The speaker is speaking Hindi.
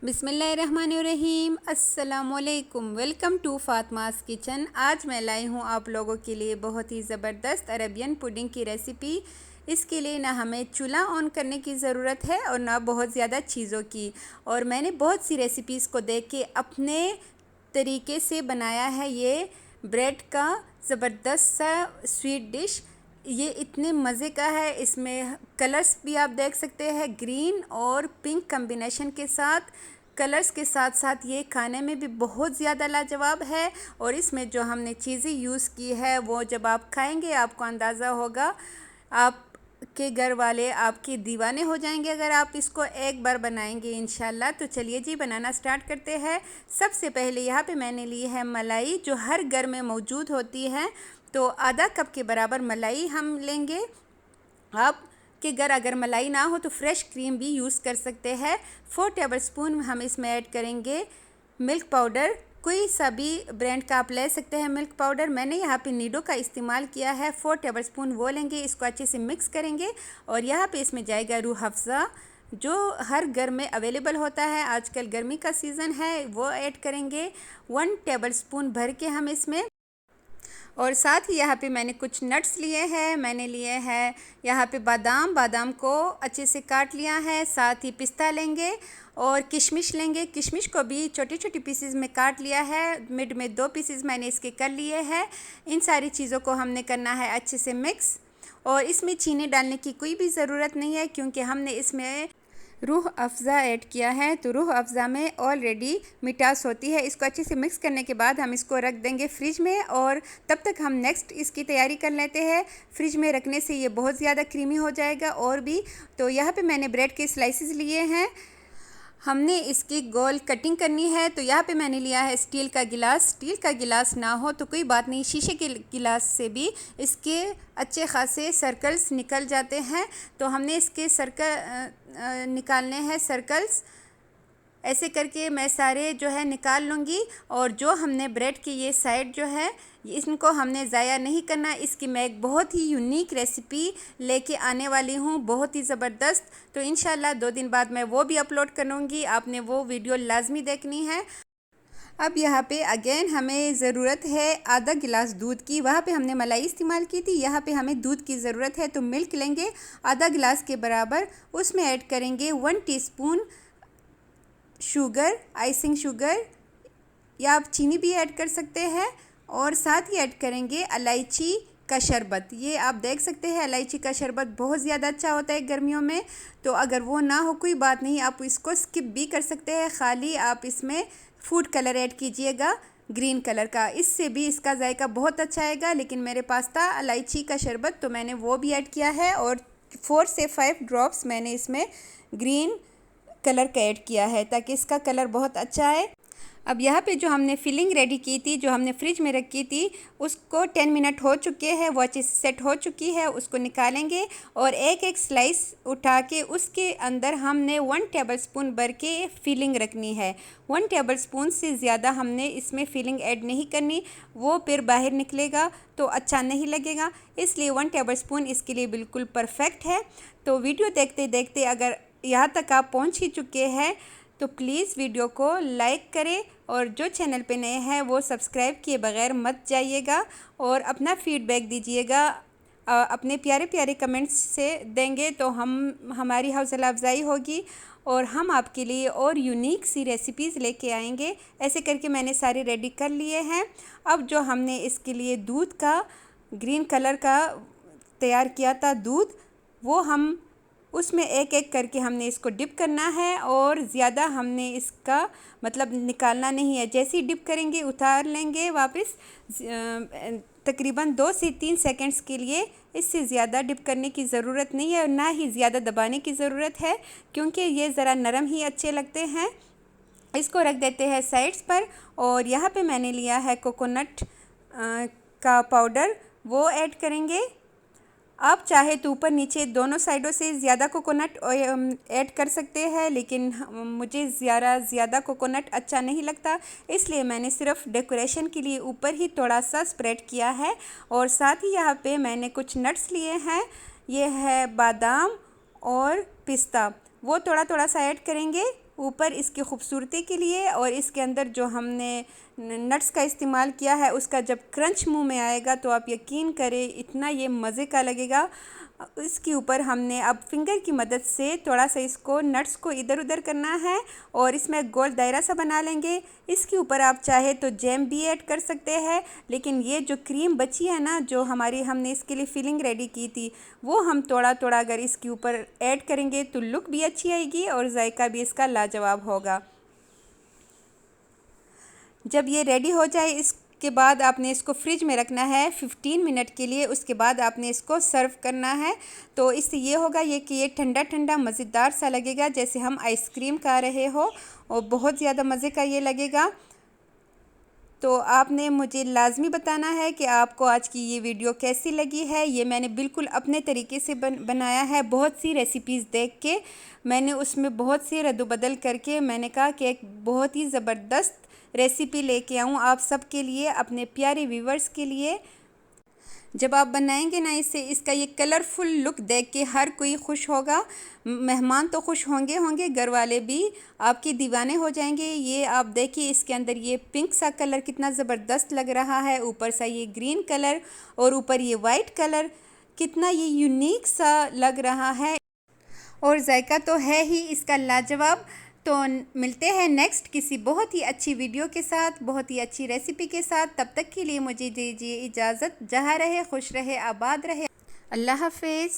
बिस्मिल्लाहिर्रहमानिर्रहीम। अस्सलामुअलैकुम। Welcome to Fatima's kitchen. आज मैं लाई हूँ आप लोगों के लिए बहुत ही ज़बरदस्त अरबियन पुडिंग की रेसिपी। इसके लिए ना हमें चूल्हा ऑन करने की ज़रूरत है और ना बहुत ज़्यादा चीज़ों की। और मैंने बहुत सी रेसिपीज़ को देख के अपने तरीके से बनाया है ये ब्रेड का ज़बरदस्त सा स्वीट डिश। ये इतने मज़े का है, इसमें कलर्स भी आप देख सकते हैं, ग्रीन और पिंक कम्बिनेशन के साथ। कलर्स के साथ साथ ये खाने में भी बहुत ज़्यादा लाजवाब है। और इसमें जो हमने चीज़ें यूज़ की है वो जब आप खाएंगे आपको अंदाज़ा होगा, आपके घर वाले आपके दीवाने हो जाएंगे अगर आप इसको एक बार बनाएंगे इंशाल्लाह। तो चलिए जी बनाना स्टार्ट करते हैं। सबसे पहले यहाँ पे मैंने ली है मलाई, जो हर घर में मौजूद होती है। तो आधा कप के बराबर मलाई हम लेंगे। आप के घर अगर मलाई ना हो तो फ्रेश क्रीम भी यूज़ कर सकते हैं। 4 टेबलस्पून हम इसमें ऐड करेंगे मिल्क पाउडर। कोई सा भी ब्रांड का आप ले सकते हैं मिल्क पाउडर। मैंने यहाँ पे नीडो का इस्तेमाल किया है। 4 टेबलस्पून वो लेंगे, इसको अच्छे से मिक्स करेंगे। और यहाँ पे इसमें जाएगा रूह अफ़ज़ा, जो हर घर में अवेलेबल होता है, आजकल गर्मी का सीज़न है, वो ऐड करेंगे 1 टेबलस्पून भर के हम इसमें। और साथ ही यहाँ पे मैंने कुछ नट्स लिए हैं। मैंने लिए हैं यहाँ पे बादाम को अच्छे से काट लिया है। साथ ही पिस्ता लेंगे और किशमिश लेंगे। किशमिश को भी छोटी छोटी पीसेस में काट लिया है। मिड में 2 पीसेस मैंने इसके कर लिए हैं। इन सारी चीज़ों को हमने करना है अच्छे से मिक्स। और इसमें चीनी डालने की कोई भी ज़रूरत नहीं है, क्योंकि हमने इसमें रूह अफ़ज़ा ऐड किया है। तो रूह अफ़ज़ा में ऑलरेडी मिठास होती है। इसको अच्छे से मिक्स करने के बाद हम इसको रख देंगे फ्रिज में। और तब तक हम नेक्स्ट इसकी तैयारी कर लेते हैं। फ्रिज में रखने से ये बहुत ज़्यादा क्रीमी हो जाएगा। और भी तो यहाँ पे मैंने ब्रेड के स्लाइसेस लिए हैं, हमने इसकी गोल कटिंग करनी है। तो यहाँ पे मैंने लिया है स्टील का गिलास। स्टील का गिलास ना हो तो कोई बात नहीं, शीशे के गिलास से भी इसके अच्छे खासे सर्कल्स निकल जाते हैं। तो हमने इसके सर्कल निकालने हैं सर्कल्स। ऐसे करके मैं सारे जो है निकाल लूँगी। और जो हमने ब्रेड की ये साइड जो है इनको हमने ज़ाया नहीं करना। इसकी मैं एक बहुत ही यूनिक रेसिपी लेके आने वाली हूँ, बहुत ही ज़बरदस्त। तो इंशाल्लाह 2 दिन बाद मैं वो भी अपलोड करूँगी, आपने वो वीडियो लाजमी देखनी है। अब यहाँ पे अगेन हमें ज़रूरत है आधा गिलास दूध की। वहाँ पे हमने मलाई इस्तेमाल की थी, यहाँ पे हमें दूध की ज़रूरत है। तो मिल्क लेंगे आधा गिलास के बराबर, उसमें ऐड करेंगे 1 टीस्पून शुगर, आइसिंग शुगर, या आप चीनी भी ऐड कर सकते हैं। और साथ ही ऐड करेंगे इलायची का शरबत। ये आप देख सकते हैं इलायची का शरबत बहुत ज़्यादा अच्छा होता है गर्मियों में। तो अगर वो ना हो कोई बात नहीं, आप इसको स्किप भी कर सकते हैं। खाली आप इसमें फूड कलर ऐड कीजिएगा ग्रीन कलर का, इससे भी इसका जायका बहुत अच्छा आएगा। लेकिन मेरे पास था इलायची का शरबत तो मैंने वो भी ऐड किया है। और 4 से 5 ड्रॉप्स मैंने इसमें ग्रीन कलर का ऐड किया है ताकि इसका कलर बहुत अच्छा है। अब यहाँ पे जो हमने फिलिंग रेडी की थी, जो हमने फ्रिज में रखी थी, उसको 10 मिनट हो चुके हैं, वो अच्छे से सेट हो चुकी है। उसको निकालेंगे और एक एक स्लाइस उठा के उसके अंदर हमने 1 टेबलस्पून भर के फिलिंग रखनी है। 1 टेबलस्पून से ज़्यादा हमने इसमें फिलिंग ऐड नहीं करनी, वो फिर बाहर निकलेगा तो अच्छा नहीं लगेगा। इसलिए 1 टेबलस्पून इसके लिए बिल्कुल परफेक्ट है। तो वीडियो देखते देखते अगर यहाँ तक आप पहुँच ही चुके हैं तो प्लीज़ वीडियो को लाइक करें। और जो चैनल पे नए हैं वो सब्सक्राइब किए बगैर मत जाइएगा। और अपना फीडबैक दीजिएगा, अपने प्यारे प्यारे कमेंट्स से देंगे तो हमारी हौसला अफजाई होगी और हम आपके लिए और यूनिक सी रेसिपीज़ लेके आएंगे। ऐसे करके मैंने सारे रेडी कर लिए हैं। अब जो हमने इसके लिए दूध का ग्रीन कलर का तैयार किया था दूध, वो हम उसमें एक एक करके हमने इसको डिप करना है। और ज़्यादा हमने इसका मतलब निकालना नहीं है, जैसे ही डिप करेंगे उतार लेंगे वापस। तकरीबन 2 से 3 सेकंड्स के लिए, इससे ज़्यादा डिप करने की ज़रूरत नहीं है और ना ही ज़्यादा दबाने की ज़रूरत है, क्योंकि ये ज़रा नरम ही अच्छे लगते हैं। इसको रख देते हैं साइड्स पर। और यहाँ पे मैंने लिया है कोकोनट का पाउडर, वो ऐड करेंगे। आप चाहे तो ऊपर नीचे दोनों साइडों से ज़्यादा कोकोनट ऐड कर सकते हैं, लेकिन मुझे ज़्यादा कोकोनट अच्छा नहीं लगता, इसलिए मैंने सिर्फ डेकोरेशन के लिए ऊपर ही थोड़ा सा स्प्रेड किया है। और साथ ही यहाँ पे मैंने कुछ नट्स लिए हैं, ये है बादाम और पिस्ता, वो थोड़ा थोड़ा सा ऐड करेंगे। ऊपर इसकी खूबसूरती के लिए, और इसके अंदर जो हमने नट्स का इस्तेमाल किया है उसका जब क्रंच मुंह में आएगा तो आप यकीन करें इतना ये मज़े का लगेगा। इसके ऊपर हमने अब फिंगर की मदद से थोड़ा सा इसको नट्स को इधर उधर करना है और इसमें गोल दायरा सा बना लेंगे। इसके ऊपर आप चाहे तो जैम भी ऐड कर सकते हैं, लेकिन ये जो क्रीम बची है ना, जो हमारी हमने इसके लिए फिलिंग रेडी की थी, वो हम थोड़ा थोड़ा अगर इसके ऊपर ऐड करेंगे तो लुक भी अच्छी आएगी और जायका भी इसका लाजवाब होगा। जब ये रेडी हो जाए इसके बाद आपने इसको फ्रिज में रखना है 15 मिनट के लिए। उसके बाद आपने इसको सर्व करना है। तो इससे ये होगा ये कि ये ठंडा ठंडा मज़ेदार सा लगेगा, जैसे हम आइसक्रीम खा रहे हो, और बहुत ज़्यादा मज़े का ये लगेगा। तो आपने मुझे लाजमी बताना है कि आपको आज की ये वीडियो कैसी लगी है। ये मैंने बिल्कुल अपने तरीके से बनाया है। बहुत सी रेसिपीज़ देख के मैंने उसमें बहुत से रद्द-बदल करके मैंने कहा कि एक बहुत ही ज़बरदस्त रेसिपी लेके आऊँ आप सब के लिए, अपने प्यारे व्यूवर्स के लिए। जब आप बनाएंगे ना इसे, इसका ये कलरफुल लुक देख के हर कोई खुश होगा। मेहमान तो खुश होंगे, घर वाले भी आपके दीवाने हो जाएंगे। ये आप देखिए इसके अंदर ये पिंक सा कलर कितना ज़बरदस्त लग रहा है, ऊपर सा ये ग्रीन कलर और ऊपर ये वाइट कलर, कितना ये यूनिक सा लग रहा है, और जायका तो है ही इसका लाजवाब। तो मिलते हैं नेक्स्ट किसी बहुत ही अच्छी वीडियो के साथ, बहुत ही अच्छी रेसिपी के साथ। तब तक के लिए मुझे दीजिए इजाज़त। जहाँ रहे खुश रहे, आबाद रहे। अल्लाह हाफिज़।